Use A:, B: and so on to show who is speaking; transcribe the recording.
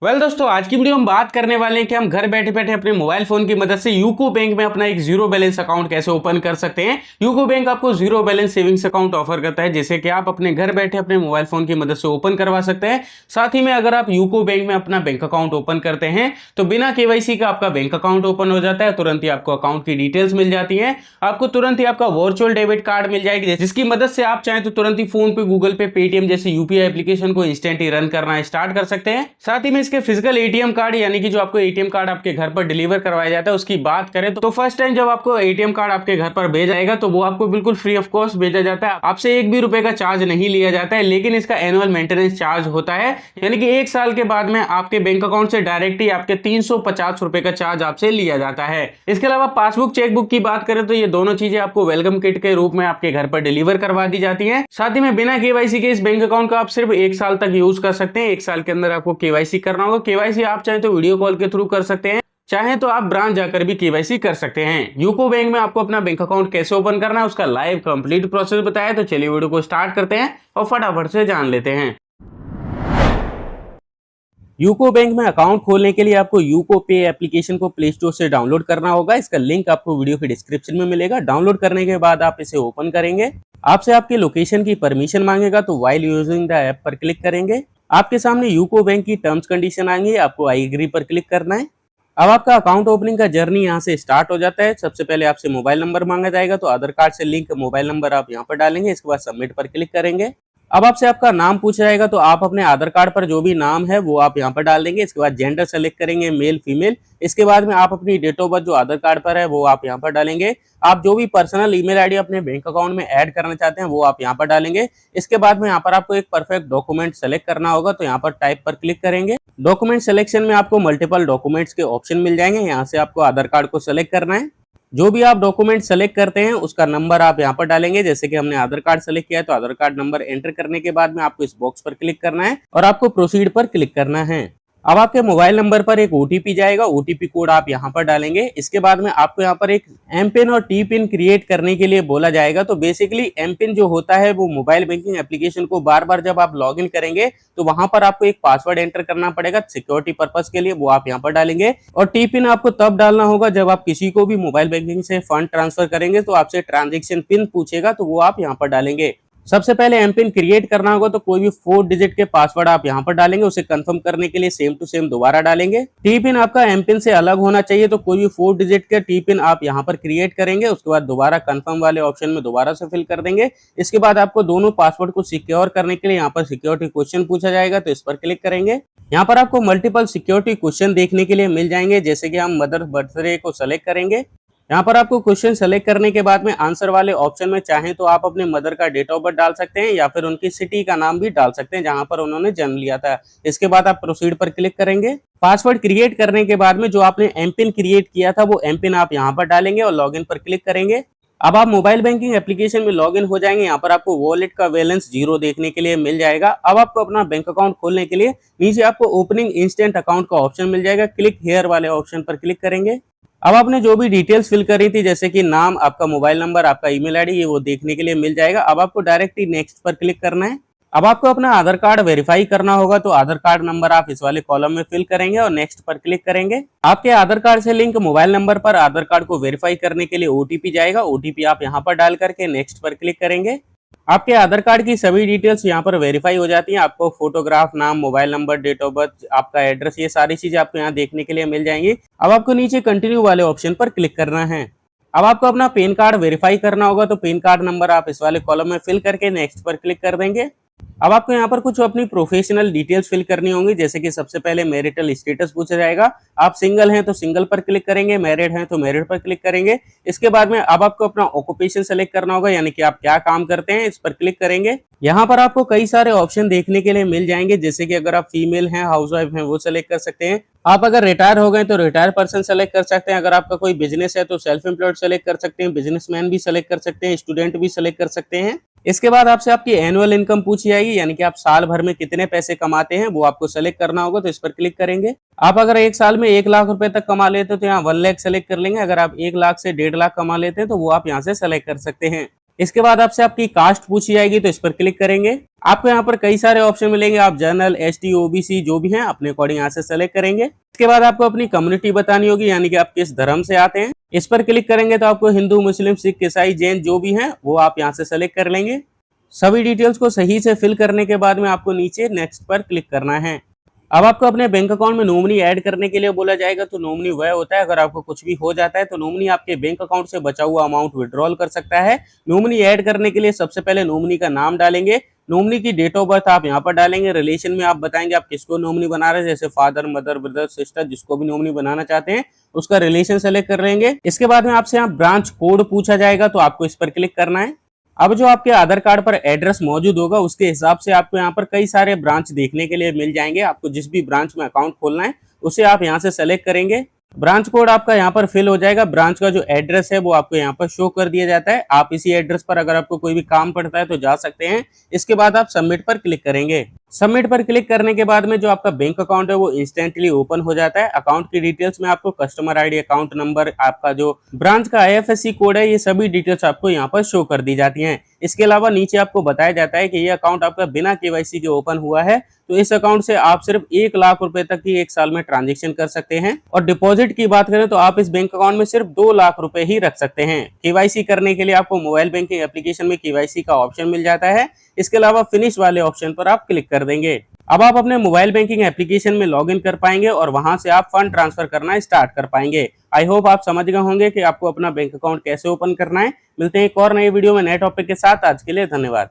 A: दोस्तों, आज की वीडियो हम बात करने वाले हैं कि हम घर बैठे बैठे अपने मोबाइल फोन की मदद से यूको बैंक में अपना एक जीरो बैलेंस अकाउंट कैसे ओपन कर सकते हैं। यूको बैंक आपको zero balance savings account offer करता है, जिसे कि आप अपने घर बैठे अपने मोबाइल फोन की मदद से ओपन करवा सकते हैं। साथ ही में अगर आप यूको बैंक में अपना बैंक अकाउंट ओपन करते हैं तो बिना केवाईसी का आपका बैंक अकाउंट ओपन हो जाता है। तुरंत ही आपको अकाउंट की डिटेल्स मिल जाती है, आपको तुरंत ही आपका वर्चुअल डेबिट कार्ड मिल जाएगी, जिसकी मदद से आप चाहें तो तुरंत ही फोन पे, गूगल पे, पेटीएम जैसे यूपीआई एप्लीकेशन को इंस्टेंट ही रन करना स्टार्ट कर सकते हैं। साथ ही में इसके फिजिकल एटीएम कार्ड यानी कि जो आपको एटीएम कार्ड आपके घर पर डिलीवर करवाया जाता है उसकी बात करें तो फर्स्ट टाइम जब आपको एटीएम कार्ड आपके घर पर भेजा जाएगा तो वो आपको बिल्कुल फ्री ऑफ कॉस्ट भेजा जाता है। आपसे एक भी रुपए का चार्ज नहीं लिया जाता है, लेकिन इसका एनुअल मेंटेनेंस चार्ज होता है, यानी कि एक साल के बाद में आपके बैंक अकाउंट से डायरेक्ट ही आपके 350 रुपए का चार्ज आपसे लिया जाता है। इसके अलावा पासबुक, चेकबुक की बात करें तो ये दोनों चीजें आपको वेलकम किट के रूप में आपके घर पर डिलीवर करवा दी जाती है। साथ ही में बिना केवाईसी के इस बैंक अकाउंट का आप सिर्फ एक साल तक यूज कर सकते हैं। एक साल के अंदर आपको केवाईसी करना होगा। केवाईसी आप चाहे तो वीडियो कॉल के थ्रू कर सकते हैं, चाहे तो आप ब्रांच जाकर भी केवाईसी कर सकते हैं। यूको बैंक में आपको अपना बैंक अकाउंट कैसे ओपन करना है उसका लाइव कंप्लीट प्रोसेस बताया, तो चलिए वीडियो को स्टार्ट करते हैं और फटाफट से जान लेते हैं। यूको बैंक में अकाउंट खोलने के लिए आपको यूको पे एप्लीकेशन को प्ले स्टोर से डाउनलोड करना होगा। इसका लिंक आपको वीडियो के डिस्क्रिप्शन में मिलेगा। डाउनलोड करने के बाद आप इसे ओपन करेंगे। आपसे आपके लोकेशन की परमिशन मांगेगा, तो व्हाइल यूजिंग द ऐप पर क्लिक करेंगे। आपके सामने यूको बैंक की टर्म्स कंडीशन आएंगी, आपको आई एग्री पर क्लिक करना है। अब आपका अकाउंट ओपनिंग का जर्नी यहाँ से स्टार्ट हो जाता है। सबसे पहले आपसे मोबाइल नंबर मांगा जाएगा, तो आधार कार्ड से लिंक मोबाइल नंबर आप यहाँ पर डालेंगे। इसके बाद सबमिट पर क्लिक करेंगे। अब आपसे आपका नाम पूछा जाएगा, तो आप अपने आधार कार्ड पर जो भी नाम है वो आप यहाँ पर डाल देंगे। इसके बाद जेंडर सेलेक्ट करेंगे, मेल फीमेल। इसके बाद में आप अपनी डेट ऑफ बर्थ जो आधार कार्ड पर है वो आप यहाँ पर डालेंगे। आप जो भी पर्सनल ईमेल आईडी अपने बैंक अकाउंट में ऐड करना चाहते हैं वो आप यहाँ पर डालेंगे। इसके बाद में यहाँ पर आपको एक परफेक्ट डॉक्यूमेंट सेलेक्ट करना होगा, तो यहाँ पर टाइप पर क्लिक करेंगे। डॉक्यूमेंट सिलेक्शन में आपको मल्टीपल डॉक्यूमेंट्स के ऑप्शन मिल जाएंगे। यहाँ से आपको आधार कार्ड को सिलेक्ट करना है। जो भी आप डॉक्यूमेंट सेलेक्ट करते हैं उसका नंबर आप यहाँ पर डालेंगे। जैसे कि हमने आधार कार्ड सेलेक्ट किया है, तो आधार कार्ड नंबर एंटर करने के बाद में आपको इस बॉक्स पर क्लिक करना है और आपको प्रोसीड पर क्लिक करना है। अब आपके मोबाइल नंबर पर एक ओटीपी जाएगा, ओटीपी कोड आप यहाँ पर डालेंगे। इसके बाद में आपको यहाँ पर एक एम पिन और टी पिन क्रिएट करने के लिए बोला जाएगा। तो बेसिकली एम पिन जो होता है वो मोबाइल बैंकिंग एप्लीकेशन को बार बार जब आप लॉगिन करेंगे तो वहां पर आपको एक पासवर्ड एंटर करना पड़ेगा सिक्योरिटी पर्पस के लिए, वो आप यहाँ पर डालेंगे। और टी पिन आपको तब डालना होगा जब आप किसी को भी मोबाइल बैंकिंग से फंड ट्रांसफर करेंगे, तो आपसे ट्रांजेक्शन पिन पूछेगा, तो वो आप यहाँ पर डालेंगे। सबसे पहले एम पिन क्रिएट करना होगा, तो कोई भी 4 डिजिट के पासवर्ड आप यहाँ पर डालेंगे। उसे कंफर्म करने के लिए सेम टू सेम दोबारा डालेंगे। टी पिन आपका एम पिन से अलग होना चाहिए, तो कोई भी 4 डिजिट के टी पिन आप यहाँ पर क्रिएट करेंगे। उसके बाद दोबारा कंफर्म वाले ऑप्शन में दोबारा से फिल कर देंगे। इसके बाद आपको दोनों पासवर्ड को सिक्योर करने के लिए यहाँ पर सिक्योरिटी क्वेश्चन पूछा जाएगा, तो इस पर क्लिक करेंगे। यहाँ पर आपको मल्टीपल सिक्योरिटी क्वेश्चन देखने के लिए मिल जाएंगे। जैसे कि हम मदर बर्थडे को सेलेक्ट करेंगे। यहाँ पर आपको क्वेश्चन सेलेक्ट करने के बाद में आंसर वाले ऑप्शन में चाहें तो आप अपने मदर का डेट ऑफ बर्थ डाल सकते हैं या फिर उनकी सिटी का नाम भी डाल सकते हैं जहां पर उन्होंने जन्म लिया था। इसके बाद आप प्रोसीड पर क्लिक करेंगे। पासवर्ड क्रिएट करने के बाद में जो आपने एम पिन क्रिएट किया था वो एम पिन आप यहाँ पर डालेंगे और लॉगिन पर क्लिक करेंगे। अब आप मोबाइल बैंकिंग एप्लीकेशन में लॉगिन हो जाएंगे। यहाँ पर आपको वॉलेट का बैलेंस 0 देखने के लिए मिल जाएगा। अब आपको अपना बैंक अकाउंट खोलने के लिए नीचे आपको ओपनिंग इंस्टेंट अकाउंट का ऑप्शन मिल जाएगा। क्लिक हेयर वाले ऑप्शन पर क्लिक करेंगे। अब आपने जो भी डिटेल्स फिल करी थी, जैसे कि नाम, आपका मोबाइल नंबर, आपका ईमेल आईडी, ये वो देखने के लिए मिल जाएगा। अब आपको डायरेक्ट ही नेक्स्ट पर क्लिक करना है। अब आपको अपना आधार कार्ड वेरीफाई करना होगा, तो आधार कार्ड नंबर आप इस वाले कॉलम में फिल करेंगे और नेक्स्ट पर क्लिक करेंगे। आपके आधार कार्ड से लिंक मोबाइल नंबर पर आधार कार्ड को वेरीफाई करने के लिए ओटीपी जाएगा। ओटीपी आप यहाँ पर डाल करके नेक्स्ट पर क्लिक करेंगे। आपके आधार कार्ड की सभी डिटेल्स यहाँ पर वेरीफाई हो जाती हैं। आपको फोटोग्राफ, नाम, mobile number, date of birth, आपका एड्रेस, ये सारी चीजें आपको यहाँ देखने के लिए मिल जाएंगी। अब आपको नीचे कंटिन्यू वाले ऑप्शन पर क्लिक करना है। अब आपको अपना पैन कार्ड वेरीफाई करना होगा, तो पैन कार्ड नंबर आप इस वाले कॉलम में फिल करके नेक्स्ट पर क्लिक कर देंगे। अब आपको यहाँ पर कुछ अपनी प्रोफेशनल डिटेल्स फिल करनी होंगी। जैसे कि सबसे पहले मैरिटल स्टेटस पूछा जाएगा। आप सिंगल हैं तो सिंगल पर क्लिक करेंगे, मैरिड हैं तो मैरिड पर क्लिक करेंगे। इसके बाद में अब आपको अपना ऑक्यूपेशन सेलेक्ट करना होगा, यानी कि आप क्या काम करते हैं, इस पर क्लिक करेंगे। यहाँ पर आपको कई सारे ऑप्शन देखने के लिए मिल जाएंगे। जैसे कि अगर आप फीमेल हैं, हाउसवाइफ हैं, वो सेलेक्ट कर सकते हैं। आप अगर रिटायर हो गए तो रिटायर पर्सन सेलेक्ट कर सकते हैं। अगर आपका कोई बिजनेस है तो सेल्फ एम्प्लॉयड सेलेक्ट कर सकते हैं, बिजनेसमैन भी सेलेक्ट कर सकते हैं, स्टूडेंट भी सेलेक्ट कर सकते हैं। इसके बाद आपसे आपकी एनुअल इनकम पूछी जाएगी, यानी कि आप साल भर में कितने पैसे कमाते हैं वो आपको सेलेक्ट करना होगा, तो इस पर क्लिक करेंगे। आप अगर एक साल में 1 लाख रुपए तक कमा लेते हैं तो यहाँ 1 लाख सेलेक्ट कर लेंगे। अगर आप 1 लाख से 1.5 लाख कमा लेते हैं तो वो आप यहाँ से सेलेक्ट कर सकते हैं। इसके बाद आपसे आपकी कास्ट पूछी जाएगी, तो इस पर क्लिक करेंगे। आपको यहाँ पर कई सारे ऑप्शन मिलेंगे, आप जनरल, एसटी, ओबीसी जो भी हैं अपने अकॉर्डिंग यहाँ से सेलेक्ट करेंगे। इसके बाद आपको अपनी कम्युनिटी बतानी होगी, यानी कि आप किस धर्म से आते हैं। इस पर क्लिक करेंगे तो आपको हिंदू, मुस्लिम, सिख, ईसाई, जैन जो भी हैं वो आप यहाँ से सेलेक्ट कर लेंगे। सभी डिटेल्स को सही से फिल करने के बाद में आपको नीचे नेक्स्ट पर क्लिक करना है। अब आपको अपने बैंक अकाउंट में नॉमिनी ऐड करने के लिए बोला जाएगा, तो नॉमिनी वह होता है अगर आपको कुछ भी हो जाता है तो नॉमिनी आपके बैंक अकाउंट से बचा हुआ अमाउंट विड्रॉल कर सकता है। नॉमिनी ऐड करने के लिए सबसे पहले नॉमिनी का नाम डालेंगे, नॉमिनी की डेट ऑफ बर्थ आप यहाँ पर डालेंगे, रिलेशन में आप बताएंगे आप किसको नॉमिनी बना रहे हैं, जैसे फादर, मदर, ब्रदर, सिस्टर, जिसको भी नॉमिनी बनाना चाहते हैं उसका रिलेशन सेलेक्ट कर लेंगे। इसके बाद में आपसे यहाँ ब्रांच कोड पूछा जाएगा, तो आपको इस पर क्लिक करना है। अब जो आपके आधार कार्ड पर एड्रेस मौजूद होगा उसके हिसाब से आपको यहाँ पर कई सारे ब्रांच देखने के लिए मिल जाएंगे। आपको जिस भी ब्रांच में अकाउंट खोलना है उसे आप यहाँ से सेलेक्ट करेंगे। ब्रांच कोड आपका यहाँ पर फिल हो जाएगा, ब्रांच का जो एड्रेस है वो आपको यहाँ पर शो कर दिया जाता है। आप इसी एड्रेस पर अगर आपको कोई भी काम पड़ता है तो जा सकते हैं। इसके बाद आप सबमिट पर क्लिक करेंगे। सबमिट पर क्लिक करने के बाद में जो आपका बैंक अकाउंट है वो इंस्टेंटली ओपन हो जाता है। अकाउंट की डिटेल्स में आपको कस्टमर आईडी, अकाउंट नंबर, आपका जो ब्रांच का IFSC कोड है, ये सभी डिटेल्स आपको यहाँ पर शो कर दी जाती हैं। इसके अलावा नीचे आपको बताया जाता है कि ये अकाउंट आपका बिना KYC के ओपन हुआ है, तो इस अकाउंट से आप सिर्फ 1 लाख रुपए तक की 1 साल में ट्रांजेक्शन कर सकते हैं। और डिपॉजिट की बात करें तो आप इस बैंक अकाउंट में सिर्फ 2 लाख रुपए ही रख सकते हैं। KYC करने के लिए आपको मोबाइल बैंकिंग एप्लीकेशन में KYC का ऑप्शन मिल जाता है। इसके अलावा फिनिश वाले ऑप्शन पर आप क्लिक कर देंगे। अब आप अपने मोबाइल बैंकिंग एप्लीकेशन में लॉगिन कर पाएंगे और वहां से आप फंड ट्रांसफर करना स्टार्ट कर पाएंगे। आई होप आप समझ गए होंगे कि आपको अपना बैंक अकाउंट कैसे ओपन करना है। मिलते हैं एक और नई वीडियो में नए टॉपिक के साथ। आज के लिए धन्यवाद।